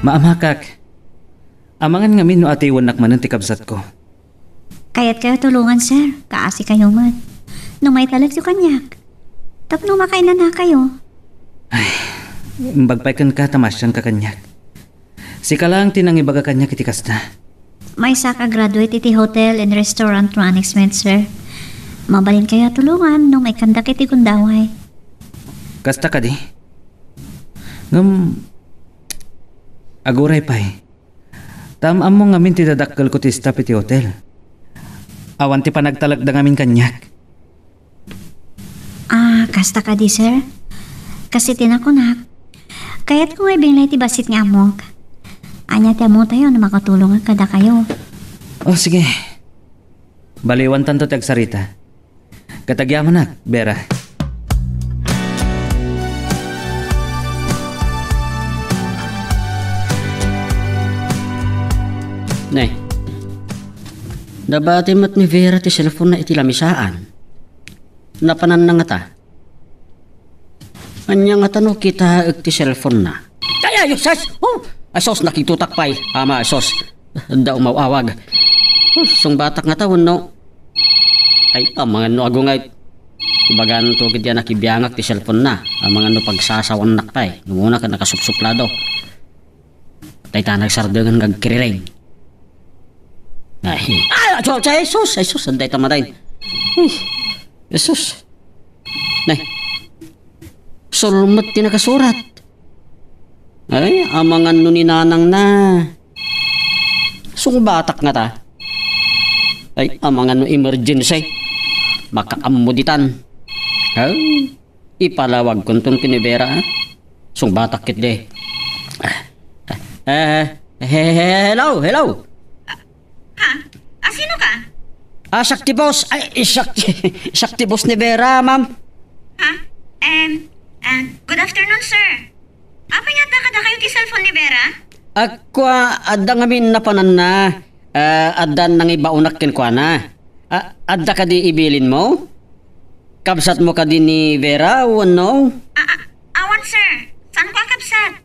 Maamakak. Amangan nga min no atiwan nakman ti kabsat ko. Kaya't kayo tulungan, sir. Kaasi kayo man. Nung may talag yung kanyak. Tapno makainan na kayo. Bagpay kan ka tamasyan ka kanyak. Sika lang tinangibaga kanyak iti kasta. May saka graduate iti hotel and restaurant management, sir. Mabalin kayo tulungan nung may kandak iti kundaway. Kasta ka di? Aguray pa'y. Tamam mo ngamin ti dadakkel ko ti staff iti hotel. Awan ti panagtalagda ngamin kanyak. Kasta ka di, sir. Kasi tinakunak. Kaya't kung ay binglay ti basit nga amok. Anya ti amo tayo na makatulong kada kayo. Oh, sige. Baliwan tanto ti agsarita. Katagyaman na, Vera. Nay, nabati mat ni Vera ti cellphone na iti lamisaan. Napanan na nga ta. Anya nga tano kita ti cellphone na. Ay, sos! Oh! Asos, nakitutak pa'y. Ama, asos. Da umawawag. Sung batak nga tawon, no? Ay, mga no ago nga. Ibagan to kiti nakibiyangak ti cellphone na. Mga no pagsasawan nakpay. Numuna ka nakasupsuplado. Tay ta nagsardangan gagkiriring. Ay, Jesus, anday tamatay. Jesus. Nay, sulmat ti nakasurat. Ay, amangan no ni nanang na. Sungbatak nga ta. Ay, amangan no emergency. Makaamuditan. Ay, ipalawag kuntun kinibera. Sungbatak kit de. Hello. Sino ka? Shakti boss. Ay, Shakti boss ni Vera, ma'am. Good afternoon, sir. Apa yata kada kayo ti cellphone ni Vera? Ako, adda ngamin napanan na. Addan nang ibaunak kin kwa na. Adda ka di ibilin mo? Kabsat mo ka di ni Vera o no? Awan, sir. Saan ko kabsat?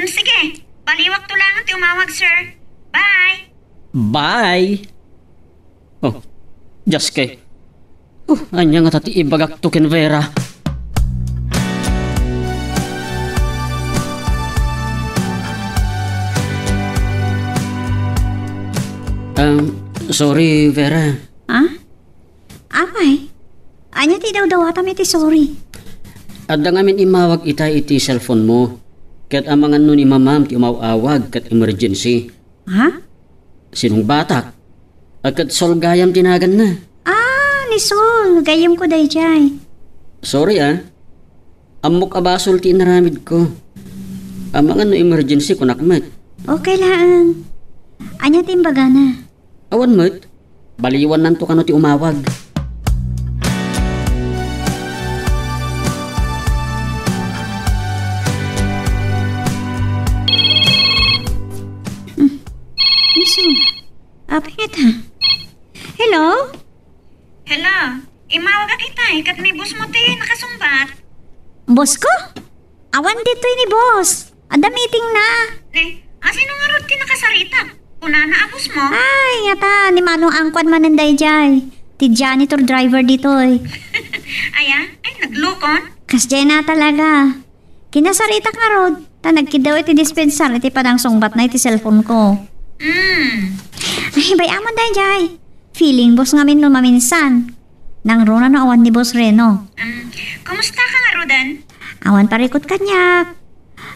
Sige. Baliwag to lang at umawag, sir. Bye. Bye. Oh, just kay. Anya nga tati ibagak to kin Vera. Sorry, Vera. Apay? Anya ti daw atam iti sorry. Adda ngamin imawag iti cellphone mo. Kat amangan nun ni mamam ti umawawag kat emergency. Sinong batak? Kat Sol gayam tinagan na. Ni Sol. Gayam ko day jay. Sorry Amok abasol ti inaramid ko. Amangan no emergency kunakmat. Okay lang. Anya timbaga na. Awan mat. Baliwan nanto kano ti umawag. Apa kita? Hello? Hello? Imawag kita kat ni boss mo ti nakasumbat. Boss ko? Awan dito ni boss. Ada meeting na. Sino nga ron ti nakasarita? Una na abos mo? Ay, yata, ni manong angkwan mananday jay. Ti janitor driver dito Ay, naglukon? Kasjay na talaga. Kinasarita nga rod. Ta nagkidaw iti dispensar iti padang sungbat na iti cellphone ko. Ay, bayamon day jay. Feeling boss ngamin no maminsan. Nang runa no awan ni boss Reno. Kumusta ka nga rodan? Awan parikot kanyak.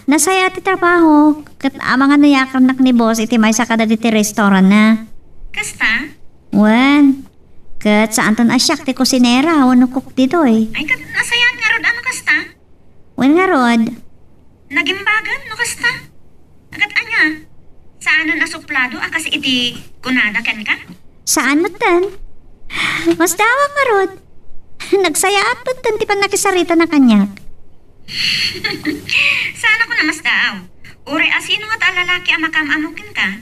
Nasaya ti trabaho. Kat amangan nayakarnak ni boss iti may sakada iti restaurant na. Kasta? Wan. Kat saan tan asyak ti kusinera. Awan no cook dito Ay, kat nasayaan nga rod ano kasta? Wan nga rod. Nagimbagan no kasta? Kat anya? Saan nun asuplado kasi iti kunada ken ka? Saan mo tan? Mas dawa nga rod. Nagsaya atot tan ti pan nakisarita na kanyak. Sana ko na mas daaw. Uri asino nga ta lalaki ang makamamukin ka?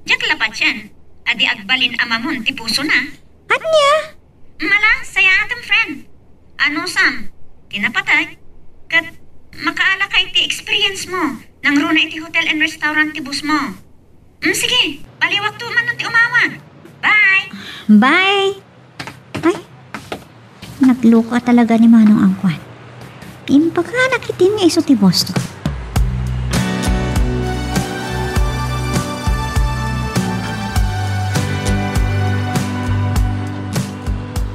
Diyak lapat yan. Adi agbalin amamon ti puso na. Anya? Mala, saya atong friend. Ano sam? Kinapatay? Kat makaala ka iti experience mo. Nang runa iti hotel and restaurant ti bus mo. Sige, paliwag to man ti umawag. Bye! Bye! Ay, nagluka talaga ni Manong Angkwan. Impagka nakitin nga iso ti Boston.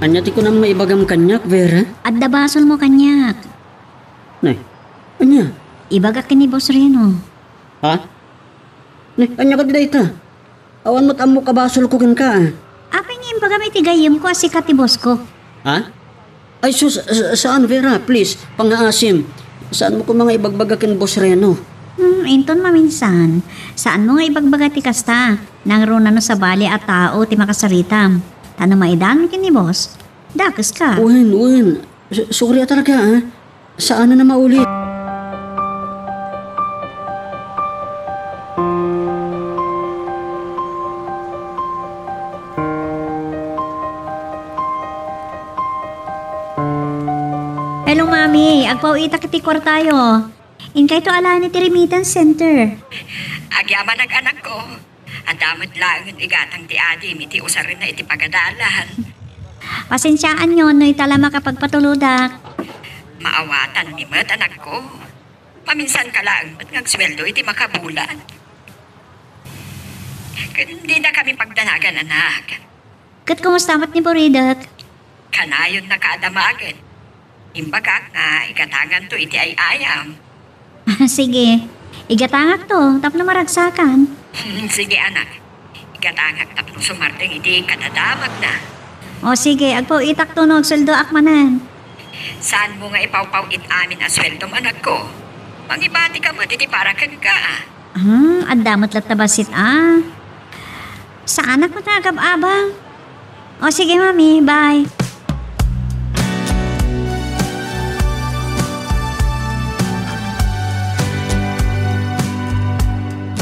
Anya ti ko na maibagam kanyak, Vera. At dabasol mo kanyak. Nay, anya? Ibaga kini Boss Reno. Ha? Nay, anya ka dita? Awan mo't amo kabasol ko kin ka. Apay nga imbaga may tigayim ko asikat ti boss ko. Ha? Ay sus, saan Vera? Please, pangaasim. Saan mo ko mga ibagbagakin Boss Reno? Inton maminsan. Saan mo nga ibagbaga ti kasta? Nang runa no sa bali at tao ti makasaritam. Tano maidan kini boss? Dakas ka. Uwin. Sorry talaga ha. Saan na maulit? Hello mami, agpaw itak iti kwartayo. Inkay to ala ni ti remittance center. Agyaman ang anak ko. Ang damot lang yung igatang ti adim, iti usarin na iti pagadalan. Pasensyaan nyo no itala makapagpatuludak. Maawatan ni Mat, anak ko. Paminsan ka lang, ba't ngagsweldo iti makabulan? Hindi na kami pagdanagan, anak. Kat kumusta mat ni Buridak? Kanayon na kaadamagan. Imbaga nga, igatangan to iti ay ayam. Sige, igatangak to, tapno maragsakan. Sige, anak. Igatangak tapno sumarting iti kadadamag na. O sige, agpaw itak to no, agsuldo akmanan. Saan mo nga ipawpawit amin ang sweldo, anak ko? Mangibati ka mo, iti parakan ka. At damot lat tabasit Sa anak mo tagab-abang. O sige mami, bye.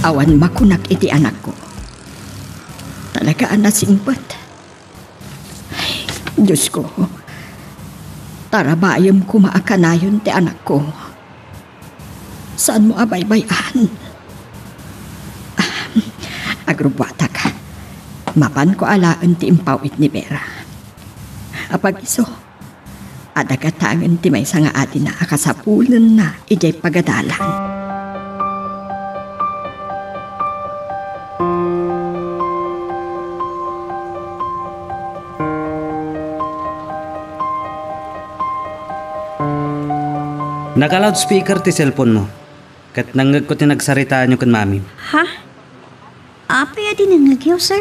Awan makunak iti anak ko. Talagaan na singbat. Ay, Diyos ko. Tarabayam ko maakanayon ti anak ko. Saan mo abaybayan? Agrubwata ka. Mapan ko alaan ti impawit ni Vera. Apag iso, adagatangan ti may nga atin na akasapulan na ijay pagadalan. Naka-loudspeaker ti cellphone mo. Kat nanggag ko tinagsaritaan nyo kan mami. Ha? Apa ya dinangagyaw, sir?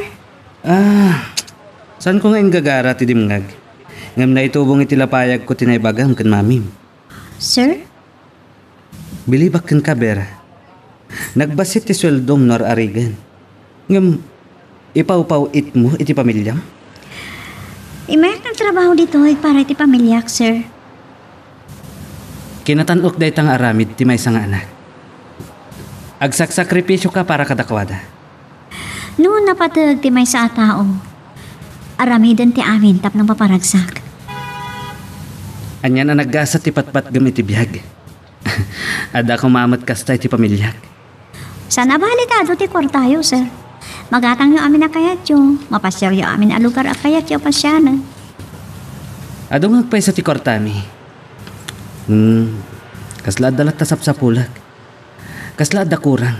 Saan ko nga gagara ti dimngag? Ngam na itubong itilapayag ko tinaybagam kan mami. Sir? Bilibak kan ka, Bera. Nagbasit ti sweldom nor arigan. Ngam, ipaw-paw it mo iti pamilyam? Imayak ng trabaho dito para iti pamilyak, sir. Kinatanok day tang aramid ti may nga anak. Agsaksakripisyo ka para kadakwada. Noon napatag ti may sa tao. Aramidan ti amin tap ng paparagsak. Anya na naggasat ti patpat gam iti biyag. Ada kumamat kasta iti pamilyak. Sana balitado ti kwartayo, sir. Magatang yung amin na kayatyo. Mapasyar yung amin a lugar a kayatyo pasyanan. Adong agpay sa ti kwartami. Kasla dalat tasap sa pulag. Kasla da kurang.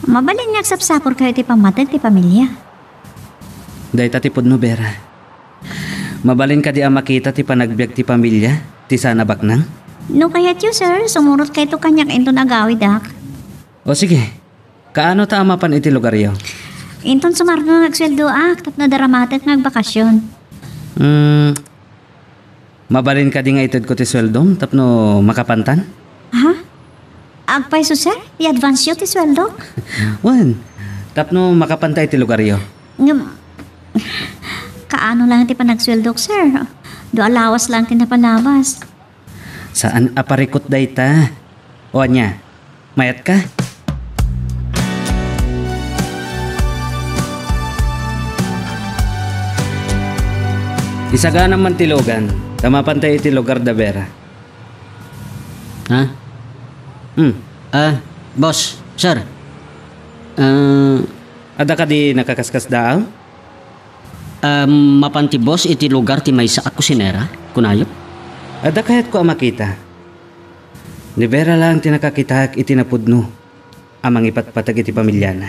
Mabalin nga sapsapor kayo ti pamatag ti pamilya. Day tatipod no, Bera. Mabalin ka di ang makita ti panagbiag ti pamilya, ti sana baknang. No kayatyo, sir. Sumurot kayo to kanyak into nagawid dak. O sige, kaano ta amapan iti lugaryo? Inton sumarno nagsweldo tap na daramatet nagbakasyon. Mabalin ka di nga itid ko ti sweldom tapno makapantan? Ha? Agpay so, sir? I-advance yun ti sweldo? Wan, tapno makapantay ti lugaryo. Kaano lang ti panagsweldok, sir? Do alawas lang ti napalabas. Saan aparikot day ta? O anya, mayat ka? Isaga naman tilogan, tamapantay iti lugar da Bera. Ha? Boss, sir. Ada ka di nakakaskas daaw? Mapanti boss iti lugar ti maysa a kusinera, kunayo? Ada kahit ko ang makita. Ni Vera lang tinakakita iti napudno. Amang ipatpatag iti pamilya na.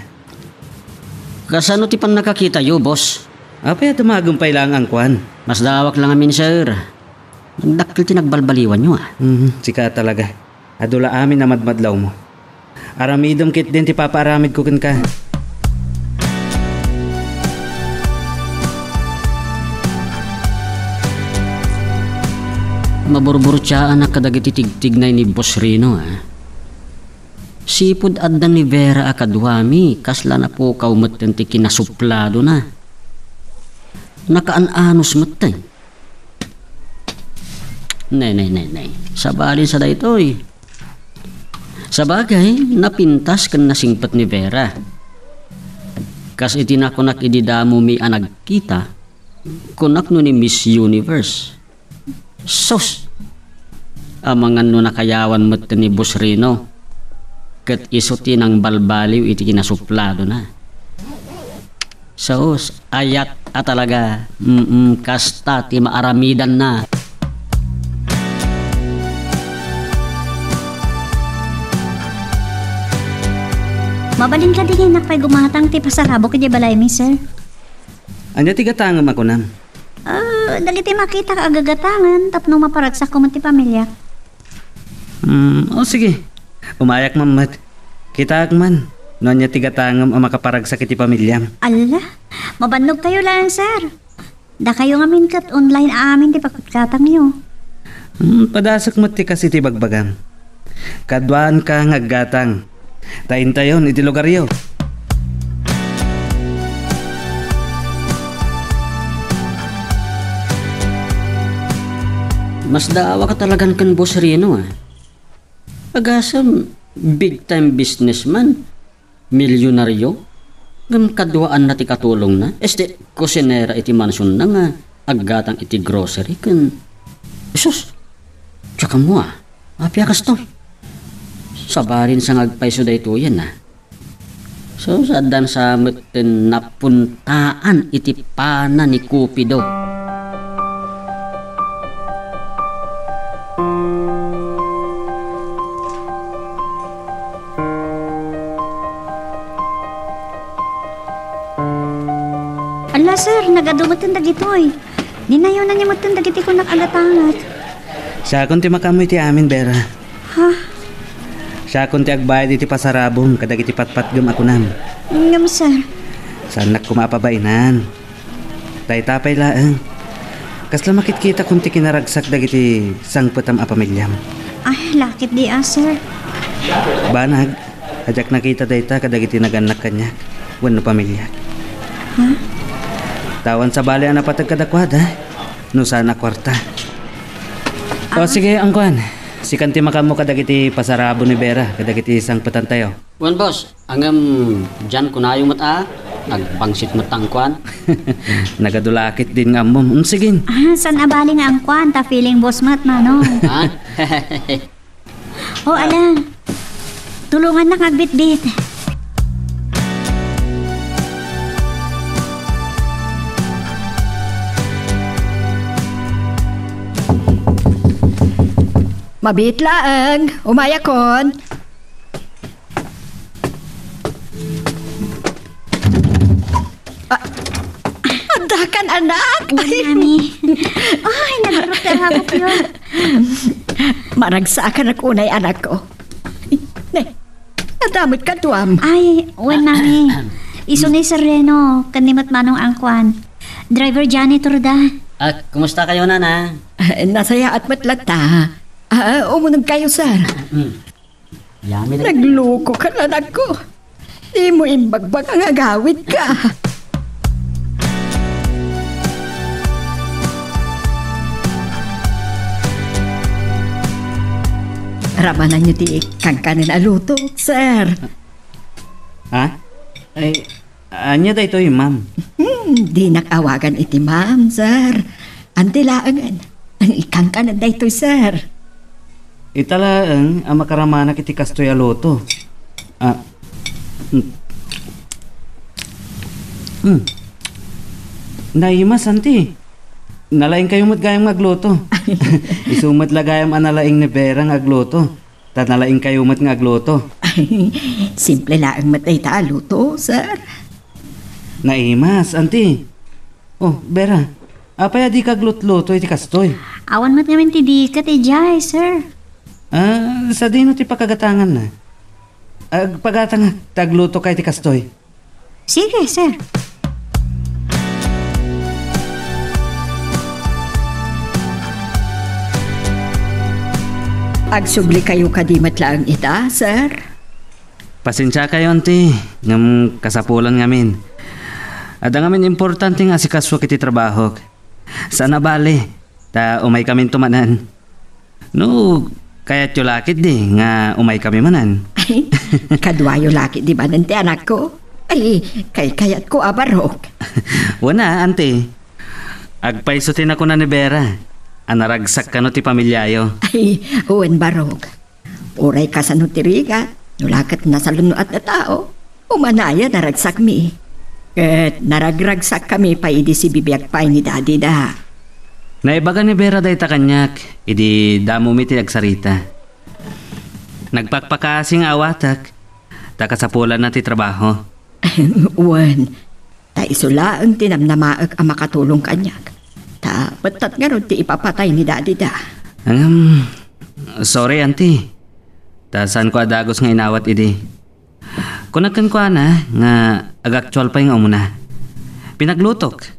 Kasano ti pan nakakita yo, boss? Apay at umagumpay lang ang kwan. Mas dawak lang amin, sir. Nagdakil ti nagbalbaliwan nyo, Sika talaga. Adula amin na madmadlaw mo. Aramidom kit din ti papaaramid ko ken ka. Maburburo-tiyaan na kadagiti tigtignay ni Boss Rino, Sipod addan ni Vera akadwami, kasla na po kaumaten ti kinasuplado na. Nakaanos matay. Nay. Sabalin sa daytoy. Sa bagay, napintas kan nasingpat ni Vera. Kas itinakunak ididamo mi anagkita, kunak no ni Miss Universe. Sos! Amangan no nakayawan mat ni Boss Rino. Kat isuti ng balbaliw iti kinasuplado na. Sos, ayat talaga. Kasta ti maaramidan na. Mabalin ka din nakpay gumatang ti pasarabo kaya balay mi, sir. Anya tigatangam ako nam. Dagiti makita ka agagatangan tapno maparagsak ko man ti pamilya. Sige. Umayak mamat. Kita man. No anya tigatangam ang makaparagsak iti pamilyam. Ala, mabannog kayo lang, sir. Da kayo ngamin kat online amin ti pagkatang nyo. Padasak mo ti kasi ti bagbagam. Kadwaan ka ngaggatang. Tayon iti lugar yo. Mas daawa ka talagan kan Boss Rino, Agasam, big time businessman, milyonaryo, ngam kadwaan na ti katulong na, kusinera iti mansyon na nga, aggatang iti grocery kan. Isus, tsaka mo apiakas to. Sabarin sa ngagpaiso da ito yan So, sadan sa matin napuntaan iti pana ni Cupido. Ala, sir, nagadumatan dagitoy. Ninayon na niya matan dagiti ko nakagatangat. Siya akong ti makamoy ti amin, Vera. Ha? Siya akong ti agbayad iti pasarabong kadag iti patpatgam ako nam. Ngam, sir. Saan kumapabainan? Tay-tapay laang. Kasla makitkita kung ti kinaragsak dagiti sangputam a pamilyam. Ay, lakit di sir. Banag, ajak nakita dayta kadag iti naganak kanyak. Wano pamilya. Ha? Tawan sa bali ang napatag kadakwada. No sana kwarta. O sige, angkuhan. Si kanti makamo kadag iti pasarabo ni Vera kadag iti sangputan tayo. Wan boss, angam dyan kunayo mata, nagbangsit matangkuan. Nagadulakit din nga mo. Sige. San abali nga ang kwanta feeling boss mat manong. Alang. Tulungan na kagbit-bit. Mabit laang, umayakon. Andakan anak. Uy, mami. Ay, nag-rupter ako yun. Maragsakan ako unay anak ko. Nadamot ka tuwam. Ay, uy, mami. Iso ni Sir Reno, kanimot manong angkwan. Driver janitor da. Kumusta kayo na? Nasaya at matlata. Umunag kayo, sir. Yami na. Nagluko ka na anak ko. Di mo imbagbag ang agawid ka. Ramanan niyo di kangkanin aluto, sir. Ha? Ay, anya da ito ma'am. Di nakawagan iti ma'am, sir. Antilaangan. Ang ikangkanan da ito, sir. Italaang ang makaramanak iti kastoy a loto. Ah. Naimas, anti. Nalaing kayo matgayang magloto. Isumat lagayam analaing ni Berang agloto. Tanalaing kayo mat nga agloto. Simple lang matay ta luto, sir. Naimas, anti. Oh, Bera. Apaya di kaglot-loto iti kastoy. Awan mat ngamin ti dikat jay, sir. Sa dino ti pakagatangan na. Agpagatang tagluto kay ti kastoy. Sige, sir. Agsubli kayo kadimat lang ita, sir. Pasensya kayo, anti. Ngam kasapulan ngamin. Ada ngamin importante nga si kaswa kiti trabaho. Sana bali. Ta umay kami tumanan. No, kaya't yung lakit di nga umay kami manan. Ay, kadwayo laki di ba nanti anak ko? Ay, kayat ko abarok. Wana, anti. Agpaisutin ako na ni Bera. Anaragsak ka no ti pamilyayo. Ay, uwan barok. Uray ka sa nutiriga, nulakat na sa lunuat na tao. Umanaya naragsak mi. Kat naragragsak kami pa idi si bibiyag pa ni daddy da. Naibaga ni Bera day ta kanyak. Idi damo mi ti agsarita. Nagpakpakasing awatak. Takasapulan na ti trabaho. Uwan, ta isula ang tinamnamaak ang makatulong kanyak. Ta patat nga ron ti ipapatay ni daddy da. Sorry, auntie. Tasan ko adagos nga inawat idi. Kunakan ko na nga agaktual pa yung umuna. Pinaglutok.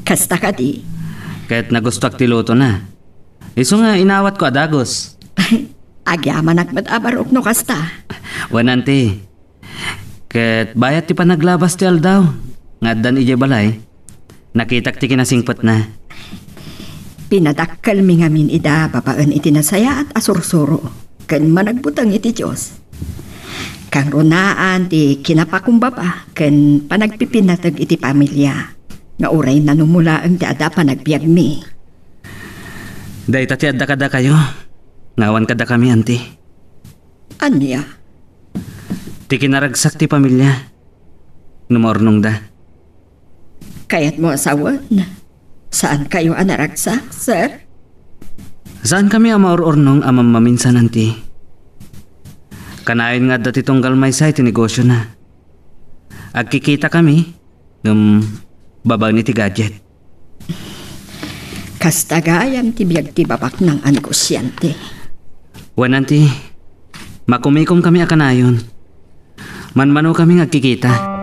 Kasta ka di. Kahit nagustuak ti luto na. Iso nga inawat ko adagos. Agyaman akmat abarok no kasta. Wan, auntie. Kahit bayat ti panaglabas ti aldaw. Ngaddan ije balay. Nakitak ti kinasingpot na. Pinadakkal mi ngamin ida babaan iti nasaya at asursuro. Kan managbutang iti Diyos. Kang runaan ti kinapakumbaba kan panagpipinatag iti pamilya. Nga uray nanumula ang ti ada panagbiag mi. Day tati adda kada kayo. Ngawan kada kami, auntie. Anya? Ti kinaragsak ti pamilya. Numornong da. Kaya't mo asawan. Saan kayo anaragsak, sir? Saan kami ang maururnong amang maminsan, auntie? Kanayon nga dati tunggal may sa iti negosyo na. Agkikita kami ng babag ni ti gadget. Kastagayam ti biyag ti babak ng anekusyante. Wan, auntie. Makumikom kami akanayon. Manmano kami agkikita.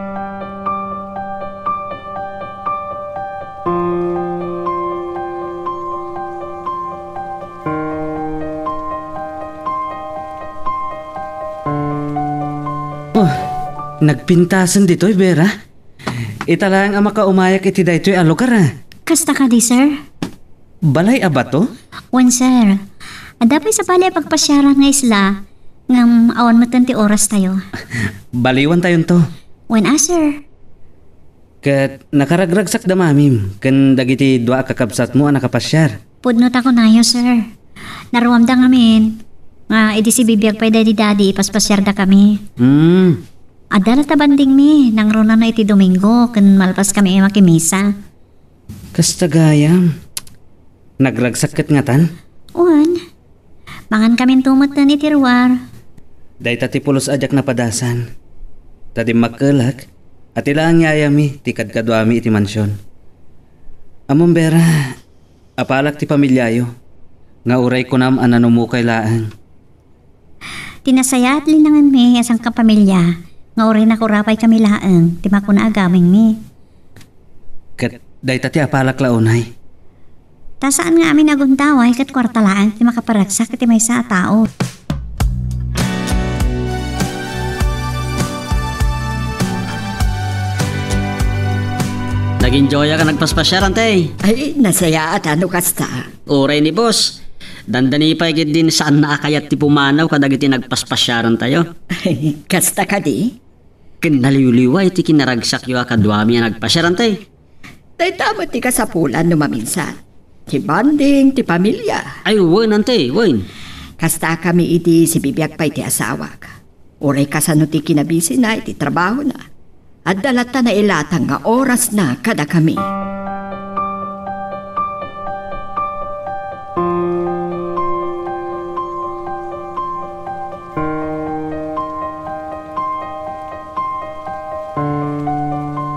Nagpintasan dito'y, Bera. Italang ang makaumayak iti dayto'y ang lugar, ha? Kasta ka di, sir? Balay abato? Wan, sir. Adapay sa balay pagpasyara nga isla. Ngam awan matanti oras tayo. Baliwan tayon to. Wan, sir. Kat nakaragragsak da mamim. Kan dagiti dua kakabsat mo ang nakapasyar. Pudnot ako nayo, sir. Naruwam da ngamin. Nga, edi si bibiyag pa'y daddy ipaspasyar da kami. Adala ta banding mi, nang runa na iti Domingo, kan malpas kami makimisa. Kastagayam. Nagragsak kat nga tan? Uwan, mangan kami tumot na ni Tirwar. Day tati pulos ajak na padasan. Tadi makelak, at ilang yayami, tikad kadwami iti mansyon. Among Bera, apalak ti pamilyayo, nga uray ko nam ananumukay laang. Tinasaya at linangan mi asang kapamilya. Nga oray na kurapay kami laang, di mako na agaming mi. Kat day tati apalak launay. Tasaan nga amin aguntaway kat kwarta laang, di makaparagsak iti may sa tao. Nag-enjoy ka nagpaspasyaran, tay. Ay, nasaya at ano kasta. Uray ni boss. Dandani pa igid din saan naakayat ti pumanaw kadag iti nagpaspasyaran tayo. Ay, kasta ka di. Kinaliwliway ti kinaragsak yu akadwami ang nagpasyaran tay. Tay tama ti kasapulan no maminsan. Ti banding, ti pamilya. Ay, wen ante, wen. Kasta kami iti si bibiyag pa iti asawa ka. Uray kasano ti kinabisi na iti trabaho na. At dalata na ilatang nga oras na kada kami.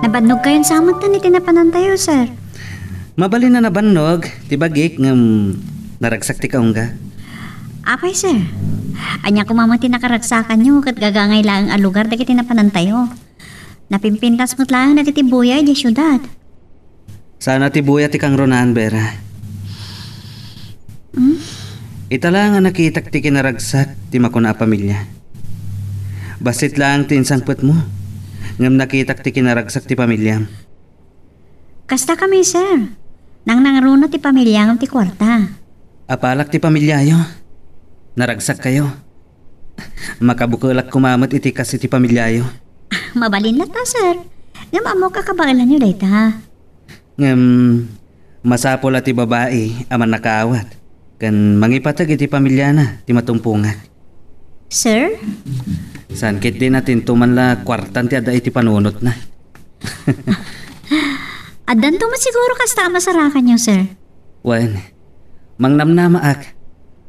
Nabannog kayon sa amot na ni tinapanan tayo, sir. Mabali na nabannog, tibagik ngam naragsak ti kaungga. Apay, sir. Anya kumamati nakaragsakan nyo kat gagangay lang ang lugar da kiti napanan tayo. Napimpintas mo't lang na kiti buyay di syudad. Sana ti buya ti kang Ronan, Bera. Ita lang ang nakitak ti kinaragsak ti makuna a pamilya. Basit lang ti insangput mo. Ngam nakitak ti kinaragsak ti pamilya. Kasta kami, sir. Nang nangaruna ti pamilya ng ti kwarta. Apalak ti pamilyayo. Naragsak kayo. Makabukulak kumamot iti kasi ti pamilyayo. Mabalin lang ta, sir. Ngam amo kakabagalan nyo dayta. Ngam masapol at ti babae aman nakaawat. Kan mangipatag iti pamilya na ti matumpungan. Sir? San kit din natin tumanla kwartan ti ada iti panunot na. Adan to siguro kasta masarakan nyo, sir. Wan, mangnamnamaak.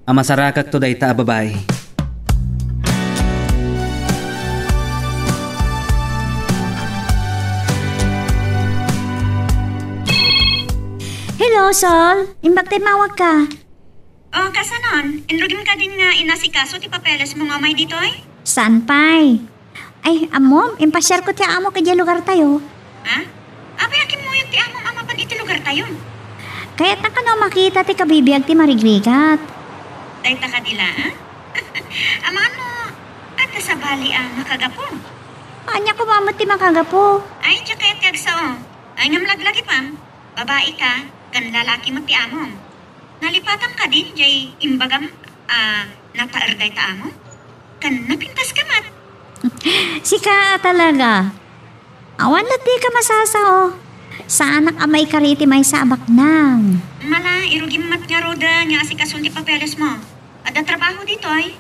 Amasarakak to dayta a babae. Hello, Sol. Imbak tayo mawag ka. O, kasanon, enrugim ka din nga inasikaso ti papeles mo nga may dito eh? Saan pay? Ay, amom, impasyar ko ti amo kaya lugar tayo. Ha? Apay akim mo yung ti among amapan iti lugar tayo. Kaya't na ka no makita ti kabibiyag ti marigrigat. Dahita ka dila, ha? Amano, at sa bali ang makagapo. Anya ko mamot ti makagapo. Ay, tiya kaya't kagsao. Ay, ngamlaglagi pam. Babae ka, kan lalaki mo ti among. Nalipatan ka din, jay imbagam, napaarday ta amo. Kan napintas ka mat. Sika talaga. Awan na di ka masasao. Sa anak amay kariti may sabak nang. Mala, irugim mat nga roda nga asikasun ti papeles mo. Ada trabaho dito ay.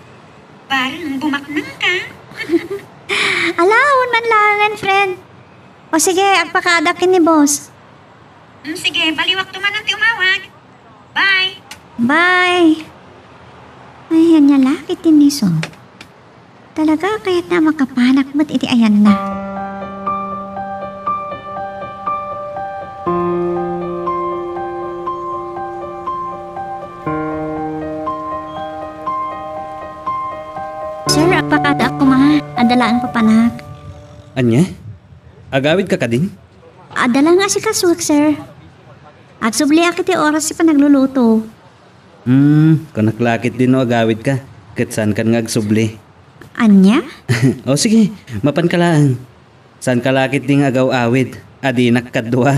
Parang bumaknang ka. Alawon man langan, friend. O sige, agpakadakin ni boss. Sige, baliwak tumanan ti umawag. Bye! Bye! Ay, yan niya lakit din ni Sol. Talaga, kaya't na makapanak mo't iti ayan na. Sir, agpakada ako mga adala ang papanak. Anya? Agawid ka din? Adala nga si kaswak, sir. Agsubli akit ti oras si panagluluto. Kanaklakit din no agawid ka. Kat saan kan nga agsubli? Anya? O sige, mapan ka lang. Saan kalakit ding agaw-awid? Adi nakadwa.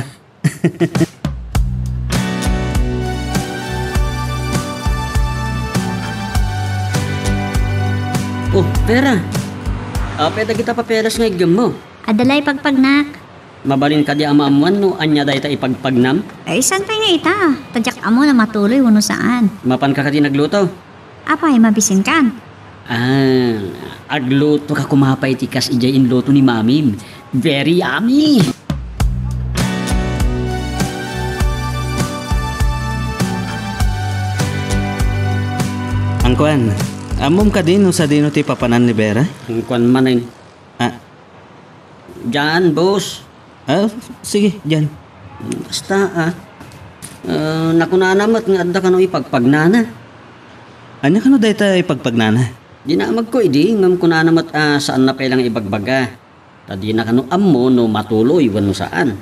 Oh, Vera. Pwede kita papeles nga igam mo. Adalay pagpagnak. Mabalin ka di amaamuan no, anya dahi ta ipagpagnam. Ay, saan pa nga ita? Tadyak amo na matuloy uno saan. Mapan ka di nagluto. Apay, mabisin kan. Agluto ka kumapay tikas ijay inluto ni Mami. Very yummy. Angkuan, amom ka din no sa dino ti papanan ni Vera? Ang kwan man ay. Diyan, boss. Sige, dyan. Basta nakunanamat nga adda ka no ipagpagnana. Anya ka no dahi tayo ipagpagnana? Di na magko idi ngam kunanamat saan na pailang ibagbaga. Tadi na kano ammo no matuloy wano saan.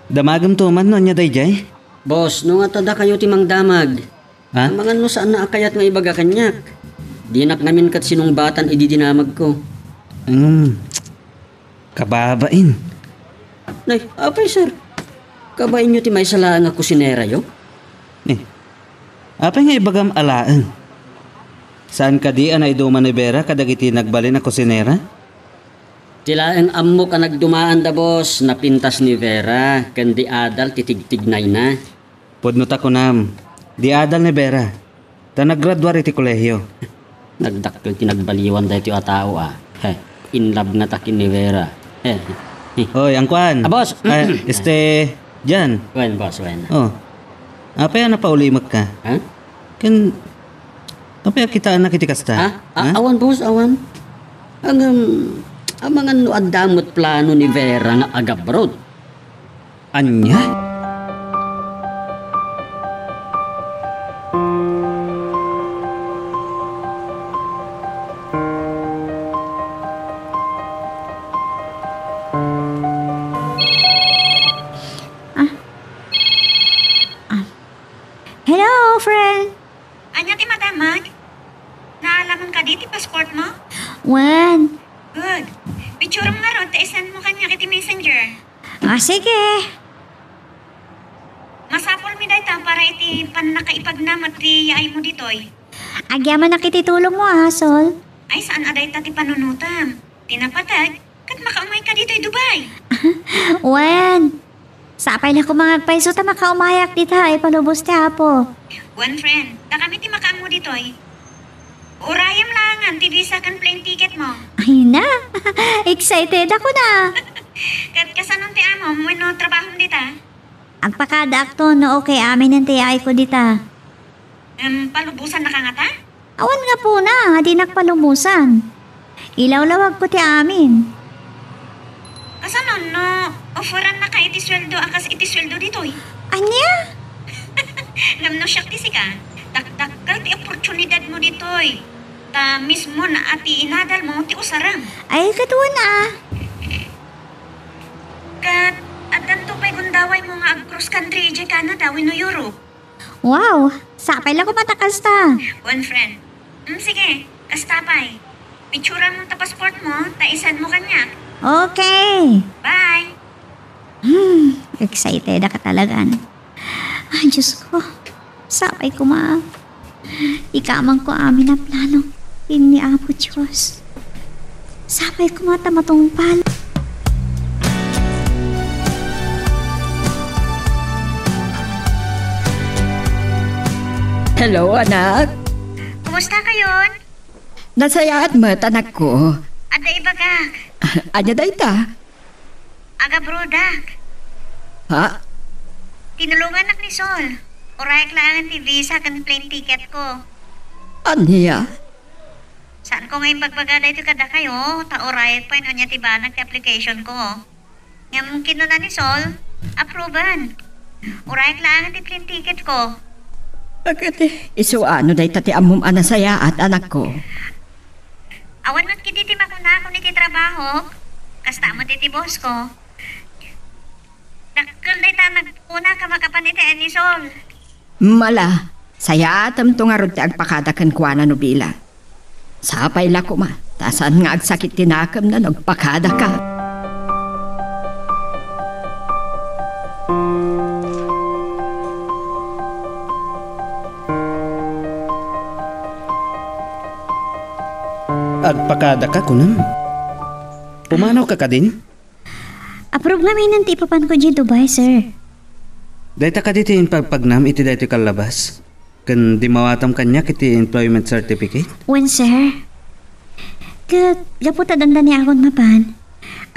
Damagam to man no anya dahi jay? Boss, no nga tada kayo timang damag. Ha? Mga no saan na akayat nga ibaga kanyak. Di nak namin kat sinong batan idi dinamag ko. Kababain. Nay, apay sir. Kabain nyo ti may sala nga kusinera yo? Apay nga ibagam alaan. Saan ka di anay duman ni Vera kadagiti nagbalin na kusinera? Tila ang ammo ka nagdumaan da boss, napintas ni Vera, kandi adal titigtignay na. Pudno ta ko nam. Di adal ni Vera. Ta naggraduar iti kolehiyo. Nagdakkel tinagbaliwan dahil iti tao In love na takin ni Vera. Hoy, ang kwan. Boss! Diyan. Wen, boss, wen. Oh. Apay na paulimag ka. Ha? Ken apay kita anak iti kasta. Awan, boss, awan. Ang mga nuad damot plano ni Vera nga agabroad. Anya? Hello, friend. Anya ti madamag? Naalaman ka di ti passport mo? When? Good. Picture mo nga ron, taisan mo kanya kiti messenger. Sige. Masapol mi day ta para iti panakaipagnam at ti yaay mo ditoy. Agyaman na kititulong mo, Sol. Ay saan aday ta ti panunutam? Tinapatag, kat makaumay ka ditoy Dubai. When? Sapay na ko mga paiso ta makaumayak dito ay palubos ti Apo. One friend, ta kami ti makaam mo ditoy. Urayam langan ti visa kan plane ticket mo. Ay na, excited ako na. Kat kasanon ti amo mo no trabaho mo dita. Agpakada akto no okay amin ang tiyay ko dita. Palubusan na ka nga ta? Awan nga po na, di nakpalumusan. Ilaw-lawag ko ti amin. Kasanon no, offeran na ka iti sweldo akas iti sweldo ditoy. Anya? Ngam no siyak ti sika, dakdakkel ti oportunidad mo ditoy. Ta mismo na ati inadal mo ti usaram. Ay, katuwa na. Kat adan to pa'y gundaway mo nga ag cross country di Canada wenno Europe. Wow, sapay lang ko matakas ta. One friend. Sige, kastapay. Pictura mo ta passport mo, taisan mo kanya. Okay. Bye! Excited ka talagan. Ay, Diyos ko. Sapay ko ikamang ko amin na plano. Ini Apo Diyos. Sapay ko tamatungpal. Hello, anak. Kumusta kayon? Nasayaat mo, tanak ko. Ada ibagak. Anya day ta? Aga brodak. Ha? Tinulungan nak ni Sol. Uray kailangan ti visa kan plane ticket ko. Anya? Saan ko ngayon bagbagada ito kada kayo? Ta-uray pa ino niya tibanag ti application ko. Nga mungkin na ni Sol, approvean. Uray kailangan ti plane ticket ko. Agad isuano day tati amom anasaya at anak ko. Awan mat kiti makuna ako ni ti trabaho. Kasta mo ti boss ko. Dakkel day ta nagpuna ka makapan iti ni Sol. Mala, saya atam to nga rod ti agpakadakan kwa na nubila. Sapay la ko ma, tasan nga agsakit tinakam na nagpakada ka. Agpakada ka kunam. Pumanaw ka din? Approve namin ng tipapan ko dyan Dubai, sir. Dahita ka dito yung pagpagnam iti dahito kalabas. Kan di mawatam kanya kiti employment certificate. When, sir? Gaputa danda niya akong mapan.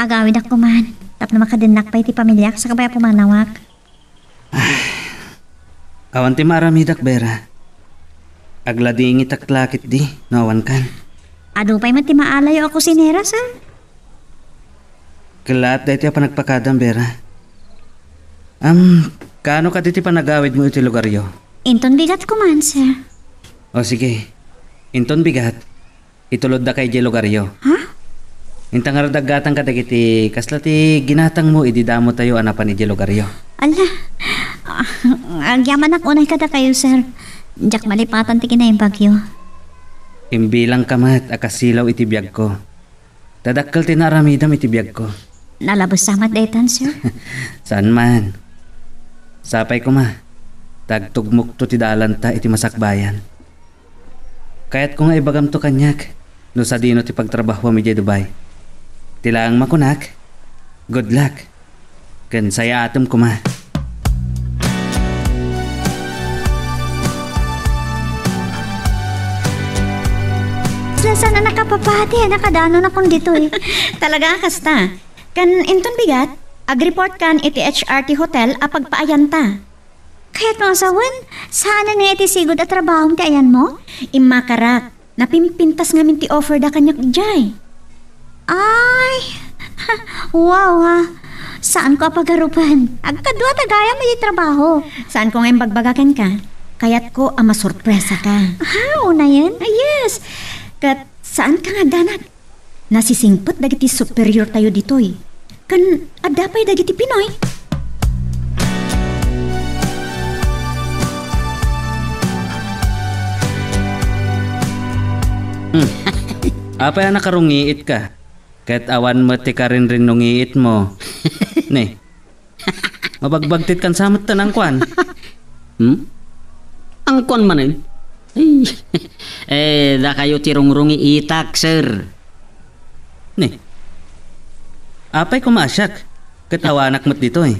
Agawin ako man. Tap na makadinak pa iti pamilya sa kabaya pumanawak. Awan ti maramidak, Bera. Aglading itaklakit di, nawan kan. Ado pa'y man ti maalayo ako sinera, sir. Kalat dahito pa nagpakadam, Bera. Kaano ka diti pa nagawid mo iti lugaryo? Inton bigat ko man, sir. O sige, inton bigat, itulod da kay di lugaryo. Ha? Intang ardagatan ka dagiti kasla ti ginatang mo ididamo tayo anapan iti lugaryo. Ala, agyaman unay kada kayo, sir. Diyak malipatan ti kinayang bagyo. Imbilang kamat akasilaw iti biyag ko. Tadakkel ti naramidam iti biyag ko. Nalabos samat daytan, sir. Saan man? Sapay ko ma. Tagtugmok to ti dalan ta iti masakbayan. Kaya't ko nga ibagam to kanyak. No sa dino ti pagtrabaho mi di Dubai. Tilaang makunak. Good luck. Ken saya atom ko ma. Kasla na nakapapati, nakadanon akong dito eh. Talaga kasta. Kan inton bigat, ag-report kan iti HRT Hotel a pagpaayan ta. Kaya't mga sawan, saan na nga iti sigod at trabaho ti ayan mo? Imakarak, napimpintas ngamin ti offer da kanyak jay. Ay, wow ha. Saan ko apagarupan? Agkadwa tagaya mo yung trabaho. Saan ko ngayon bagbagakan ka? Kaya't ko ama sorpresa ka. Ha, una yan? Ah, yes. Kat saan ka nga danak? Nasisingpot dagiti superior tayo ditoy. Kan adapay dagiti Pinoy. Apa yan nakarungiit ka? Kahit awan mo ti ka rin nungiit mo. Ne, mabagbagtit kan samot tanang kwan. Ang kon man eh. Da kayo tirungrungi itak, sir. Ne, apay kumasyak. Kahit awanak mo't dito eh.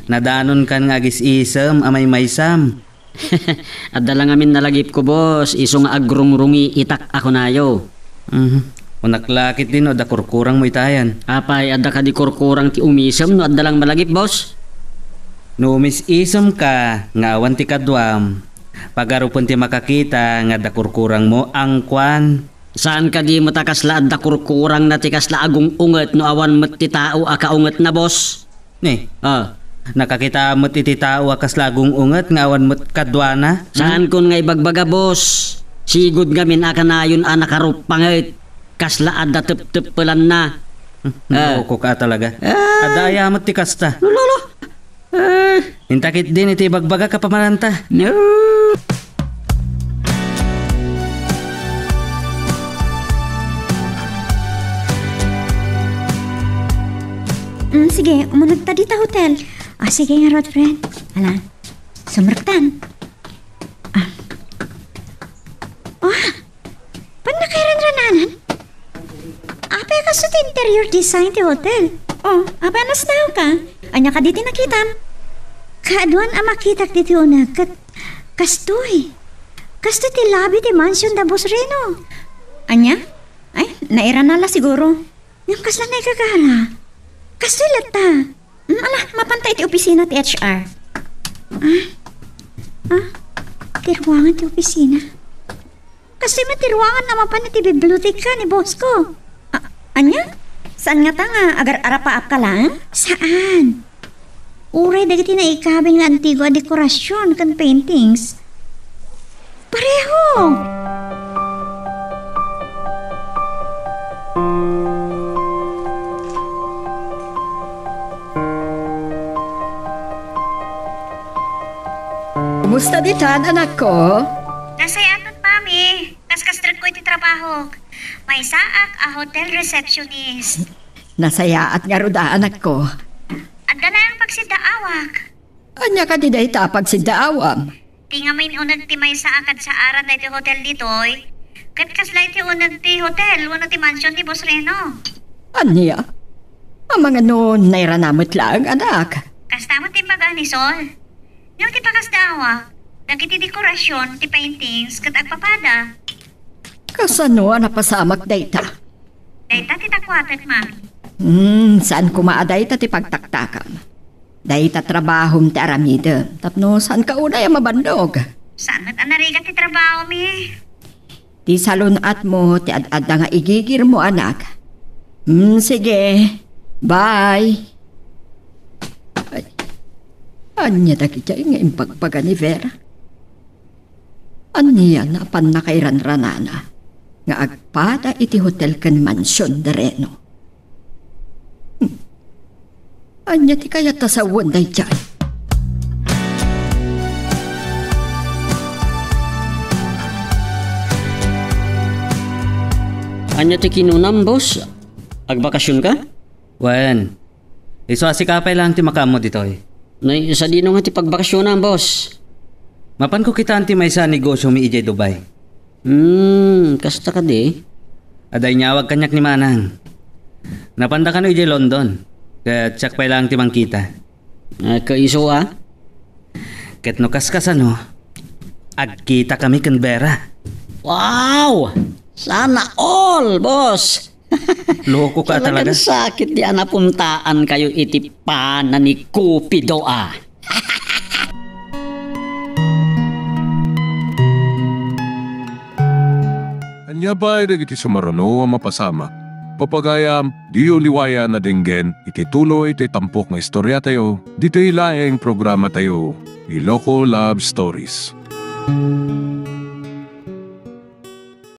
Nadanon kan nga gis-isam amay maysam. Adala ngamin nalagip ko, boss. Iso nga agrungrungi itak ako nayo. Unaklakit din o da kurkurang mo itayan. Apay, adda ka di kurkurang ti umisam no adda lang malagip, boss. No umis-isam ka, nga awan ti kadwam. Pagarupon ti makakita, nga da kurkurang mo ang kwan. Saan ka di matakasla adda kurkurang na ti kasla agong unget no awan met ti tao akaunget na, boss? Ne, Ah, nakakita mo't iti tao akas lagong unget, nga awan mo't kadwana. saan kon nga ibagbaga, boss? Sigod gamin akanayon anakarup pangit. Kasla adda tep-tepelan na. Naoko ka talaga. Adaya mo't ti kasta. Lolo. Intakit din iti bagbaga ka pamaranta. No. Sige, umunag ta dita hotel. Sige nga, Rod, friend. Ala, sumraktan. Pan nakairan-rananan? Apay ka sa interior design ti hotel. Oh, abanas daw ka. Anya ka diti nakitam. Kaaduan ang makitak diti una. Kastoy. Kastoy ti labi ti mansion da Boss Reno. Anya? Ay, nairanala siguro. Yung kasla na ikakala. Kastoy lata. Ala, mapantay ti opisina ti HR. Tirwangan ti opisina. Kasi matirwangan naman pa na ti biblioteka ni boss ko. Anya? Saan nga ta nga? Agar arapaap ka lang? Saan? Uray dagiti na ikabing nga antigua dekorasyon kan paintings. Pareho! Kumusta di tan, anak ko? Nasay atot, mami. Kaskastrat ko iti trabaho. May saak a hotel receptionist. Nasayaat nga ruda, anak ko. At galang pagsidaawak. Anya ka di dahi tapag si daawam. Tinga may unag ti may saakad sa aran na iti hotel ditoy. Kat kaslay ti unag ti hotel, wano ti mansion ni Boss Reno. Anya? Ang mga noon nairanamot lang, anak. Kastamo ti baga ni Sol. Yung ti pakasdawa, dagiti dekorasyon, ti paintings, kat agpapada. Kasano napasamak dayta? Dayta ti takwatek, mami. Saan kumaaday ta ti pagtaktakam? Dayta trabahom ti aramida. Tapno saan ka unay mabandog? Saan at anarigat ti trabaho, mi? Ti salunat mo ti ad nga igigir mo, anak. Sige. Bye. Ay, anya dagiti nga impagpaga ni Vera. Anya na pan nakairanranana nga agpada iti hotel kan mansion de Reno. Anya ti kaya tasawon day dyan. Anya ti kinunam, boss? Agbakasyon ka? Wen, iso asikapay lang ti makamo ditoy. Nay, sa dino nga ti pagbakasyonan, boss. Mapan ko kita anti may sa negosyo mi ijay Dubai. Kasta ka di. Aday nyawag kanyak ni Manang. Napanda ka no ijay London. Kaya tsak pay lang ti mangkita. Kaiso Ket no kaskas ano, agkita kami kan Vera. Wow! Sana all, boss. Loko ka talaga. Talagang sakit di napuntaan kayo iti panan ni Cupido Anya ba ay iti sumarano ang mapasama? Papagayam, di uliwaya na dinggen, iti tuloy iti tampok na istorya tayo, dito ilaeng programa tayo, Iloko Love Stories.